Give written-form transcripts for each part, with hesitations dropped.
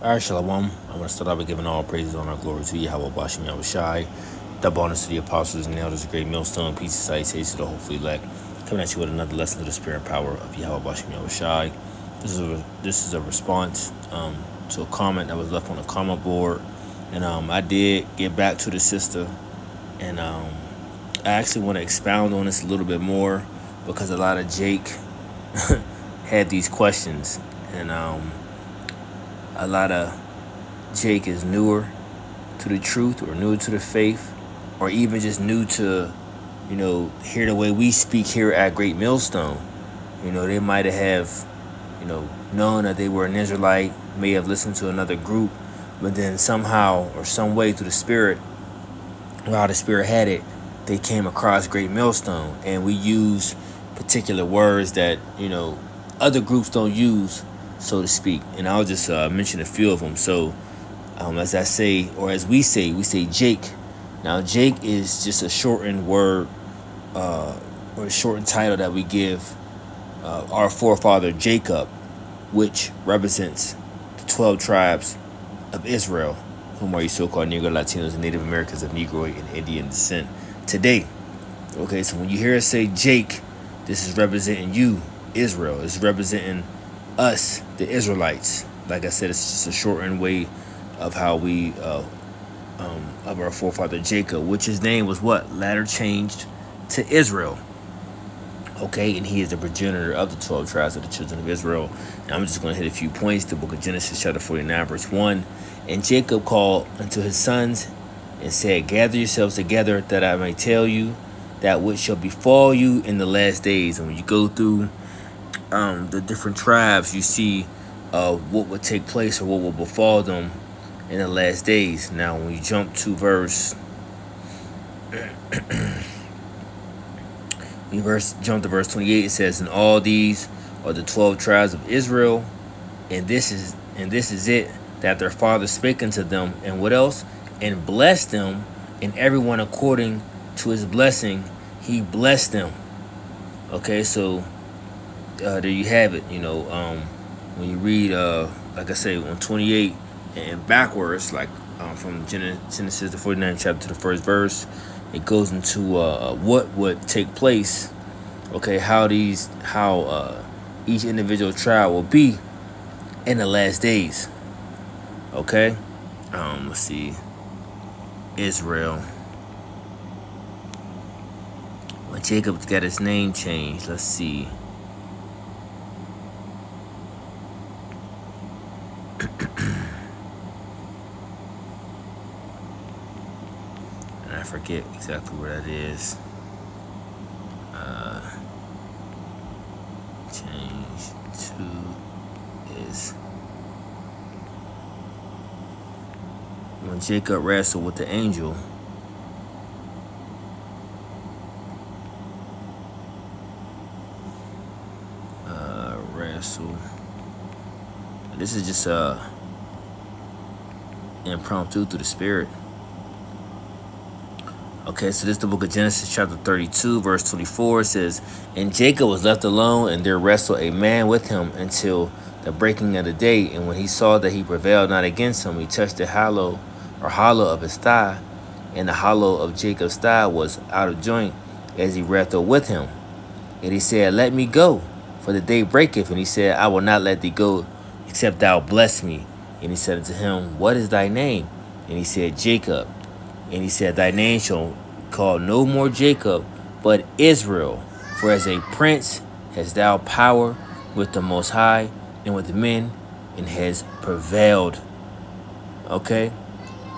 All right, Shalom. I want to start out by giving all praises, honor, and glory to Yahweh Bashim Yahushai, double honors to the apostles and elders, the great millstone, peace and salutations to the hopefully elect. Coming at you with another lesson of the spirit and power of Yahweh Bashim Yahushai. This is a response to a comment that was left on the comment board, and I did get back to the sister, and I actually want to expound on this a little bit more because a lot of Jake had these questions, and a lot of Jake is newer to the truth or newer to the faith, or even just new to, hear the way we speak here at Great Millstone. They might have, known that they were an Israelite, may have listened to another group, but then somehow or some way through the Spirit, while the Spirit had it, they came across Great Millstone, and we use particular words that, other groups don't use, so to speak. And I'll just mention a few of them. So as I say, or as we say Jake. Now, Jake is just a shortened word or a shortened title that we give our forefather Jacob, which represents the 12 tribes of Israel, whom are you so-called Negro, Latinos, and Native Americans of Negroid and Indian descent today. Okay, so when you hear us say Jake, this is representing you, Israel. It's representing us, the Israelites. Like I said, it's just a shortened way of how we of our forefather Jacob, which his name was what? Latter changed to Israel. Okay, and he is the progenitor of the 12 tribes of the children of Israel. Now I'm just going to hit a few points. The book of Genesis chapter 49 verse 1. And Jacob called unto his sons and said, gather yourselves together that I may tell you that which shall befall you in the last days. And when you go through the different tribes, you see what would take place or what will befall them in the last days. Now, when you jump to verse, jump to verse 28, it says, and all these are the 12 tribes of Israel, and this is it that their father spake unto them, and what else? And blessed them, and everyone according to his blessing, he blessed them. Okay, so there you have it. When you read, like I say, on 28 and backwards, like from Genesis the 49th chapter to the first verse, it goes into what would take place. Okay, how each individual tribe will be in the last days. Okay, let's see. Israel. When Jacob got his name changed, let's see. And I forget exactly where that is. Change to is when Jacob wrestled with the angel. Wrestle. This is just impromptu through the Spirit. Okay, so this is the book of Genesis chapter 32 verse 24. It says, and Jacob was left alone, and there wrestled a man with him until the breaking of the day. And when he saw that he prevailed not against him, he touched the hollow of his thigh, and the hollow of Jacob's thigh was out of joint as he wrestled with him. And he said, let me go, for the day breaketh. And he said, I will not let thee go, except thou bless me. And he said unto him, what is thy name? And he said, Jacob. And he said, thy name shall call no more Jacob, but Israel. For as a prince hast thou power with the Most High and with men, and has prevailed. Okay?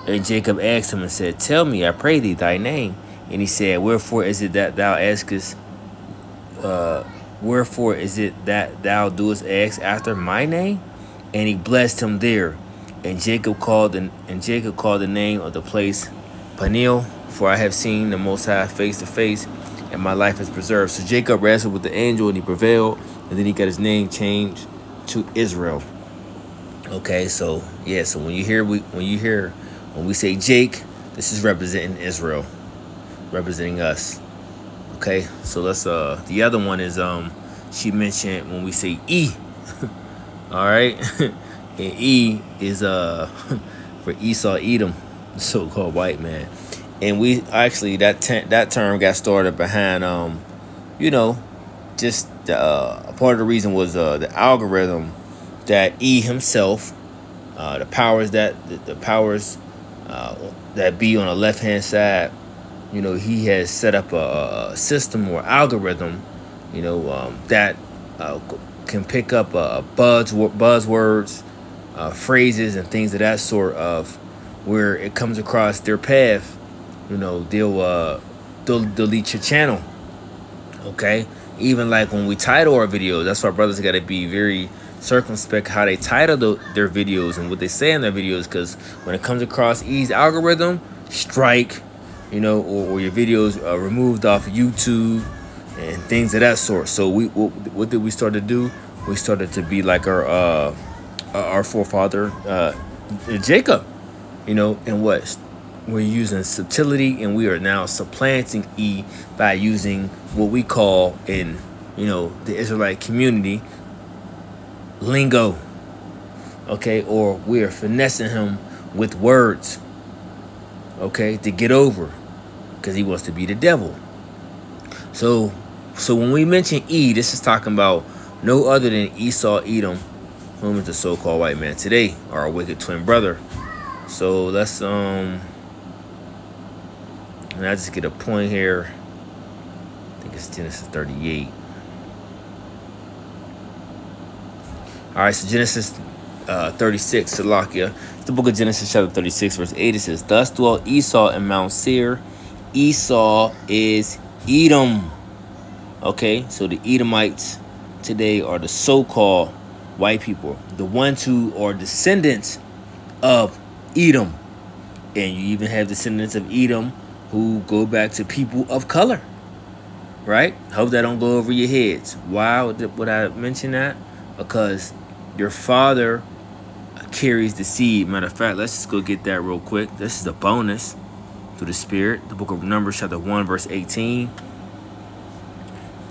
And Jacob asked him and said, tell me, I pray thee, thy name. And he said, wherefore is it that thou askest, wherefore is it that thou doest ask after my name? And he blessed him there. And Jacob called the name of the place Peniel, for I have seen the Most High face to face, and my life is preserved. So Jacob wrestled with the angel, and he prevailed, and then he got his name changed to Israel. Okay, so yeah, so when we say Jake, this is representing Israel, representing us. Okay, so let's the other one is she mentioned when we say E. All right. And E is for Esau Edom, the so-called white man. And we actually that term got started behind you know, just part of the reason was the algorithm that E himself, the powers that that be on the left hand side, you know, he has set up a system or algorithm, you know, that can pick up buzzwords, phrases, and things of that sort of where it comes across their path. You know, they'll delete your channel. Okay, even like when we title our videos, that's why brothers got to be very circumspect how they title their videos and what they say in their videos, because when it comes across E's algorithm, strike, you know, or your videos are removed off of YouTube and things of that sort. So what did we start to do? We started to be like our forefather Jacob, you know, and what we're using subtlety, and we are now supplanting E by using what we call in, you know, the Israelite community lingo. Okay, or we are finessing him with words, okay, to get over, because he wants to be the devil. So when we mention E, this is talking about no other than Esau Edom, whom is the so-called white man today, our wicked twin brother. So let's and I just get a point here. I think it's Genesis 38. All right, so Genesis 36, Salakia. It's the book of Genesis, chapter 36, verse 8. It says, "Thus dwelt Esau in Mount Seir." Esau is Edom. Okay, so the Edomites today are the so-called white people, the ones who are descendants of Edom. And you even have descendants of Edom who go back to people of color, right? Hope that don't go over your heads. Why would I mention that? Because your father carries the seed. Matter of fact, let's just go get that real quick. This is a bonus through the Spirit. The book of Numbers, chapter 1, verse 18.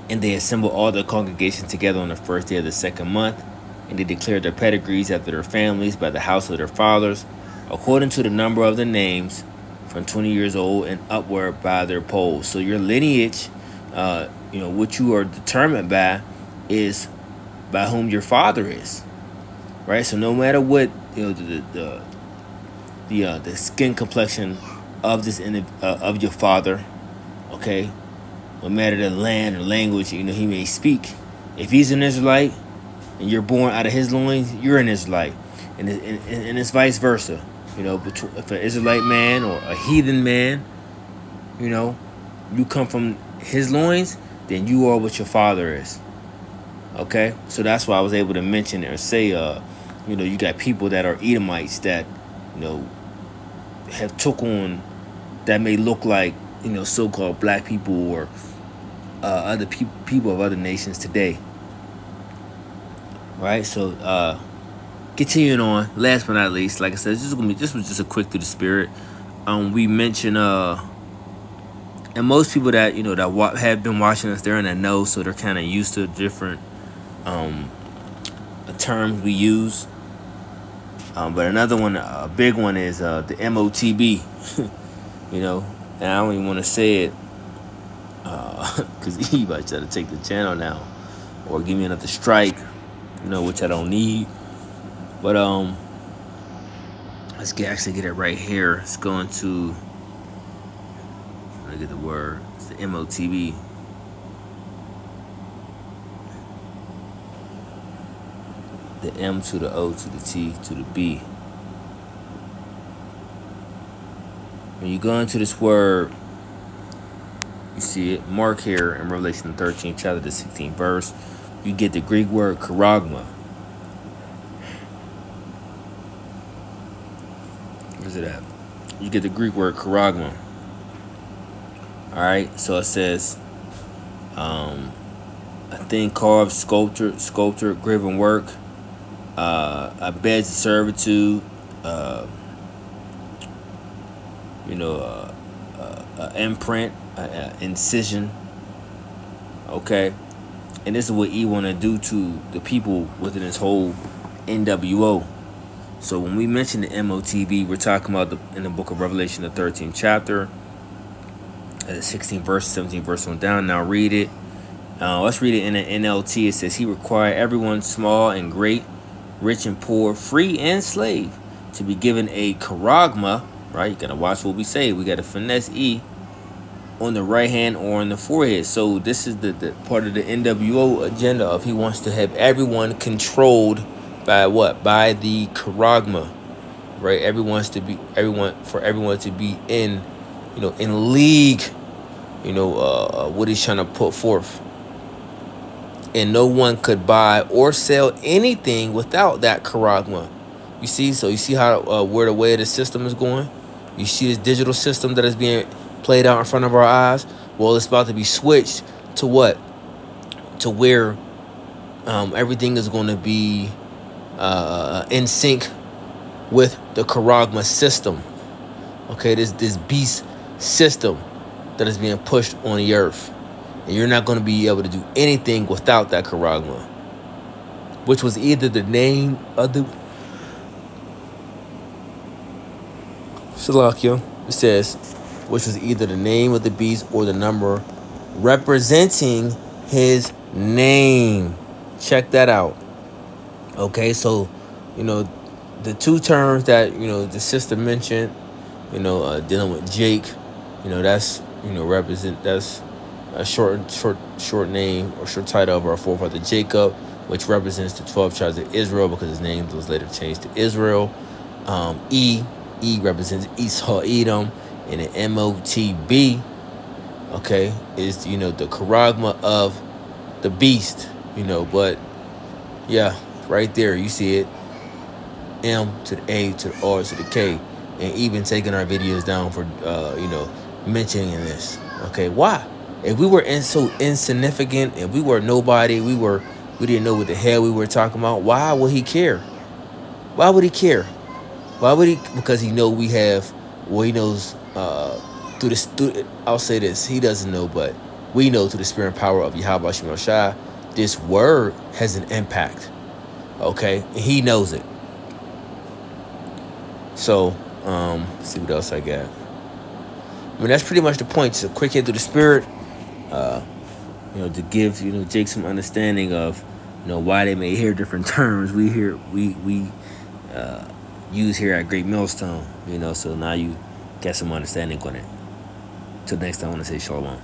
"And they assembled all the congregation together on the first day of the second month, and they declared their pedigrees after their families by the house of their fathers, according to the number of the names, from 20 years old and upward by their polls." So your lineage, you know, what you are determined by is by whom your father is, right? So no matter what, you know, the skin complexion of this of your father, okay, no matter the land or language, you know, he may speak. If he's an Israelite and you're born out of his loins, you're an Israelite, and it's vice versa. You know, if an Israelite man or a heathen man, you know, you come from his loins, then you are what your father is. Okay, so that's why I was able to mention or say, you know, you got people that are Edomites that, you know, have took on, that may look like, you know, so-called black people or other people of other nations today. Right, so continuing on, last but not least, like I said, this was just a quick through the Spirit. We mentioned and most people that, you know, that have been watching us, they're in the know, so they're kind of used to different terms we use. But another one, a big one, is the MOTB. You know, and I don't even want to say it because he might try to take the channel now or give me another strike, you know, which I don't need. But let's actually get it right here. It's going to, let me get the word. It's the MOTB. The M to the O to the T to the B. When you go into this word, you see it mark here in Revelation 13, chapter the 16th verse. You get the Greek word charagma. Where's it at? You get the Greek word charagma. All right, so it says a thing carved, sculptured, graven work, a bed of servitude, you know, imprint, incision. Okay, and this is what he want to do to the people within his whole NWO. So when we mention the MOTB, we're talking about in the book of Revelation, the 13th chapter, 16th verse, 17th verse on down. Now read it. Let's read it in the NLT. It says, he required everyone, small and great, rich and poor, free and slave, to be given a charagma, right? You got to watch what we say. We got to finesse E on the right hand or on the forehead. So this is the part of the NWO agenda of he wants to have everyone controlled by what? By the charagma, right? Everyone to be in, in league, what he's trying to put forth. And no one could buy or sell anything without that charagma. You see? So you see how where the way the system is going? You see this digital system that is being played out in front of our eyes? Well, it's about to be switched to what? To where everything is going to be in sync with the charagma system. Okay, this beast system that is being pushed on the earth. And you're not going to be able to do anything without that charagma, which was either the name of the Shalakia. It says, which was either the name of the beast or the number representing his name. Check that out. Okay, so the two terms that the sister mentioned, dealing with Jake, that's that's a short name or short title of our forefather Jacob, which represents the 12 tribes of Israel because his name was later changed to Israel. E represents Esau, Edom, and the MOTB, okay, is the charagma of the beast, but yeah, right there you see it, M to the A to the R to the K, and even taking our videos down for mentioning this. Okay, why? If we were so insignificant, if we were nobody, we didn't know what the hell we were talking about, why would he care? Why would he care? Why would he? Because he know we have, well, he knows I'll say this, he doesn't know, but we know through the spirit and power of Yahweh Shem Shai, this word has an impact. Okay, and he knows it. So, let's see what else I got. I mean, that's pretty much the point. It's a quick hit through the spirit. To give Jake some understanding of why they may hear different terms we use here at Great Millstone. So now you get some understanding on it. Till next time, I want to say shalom.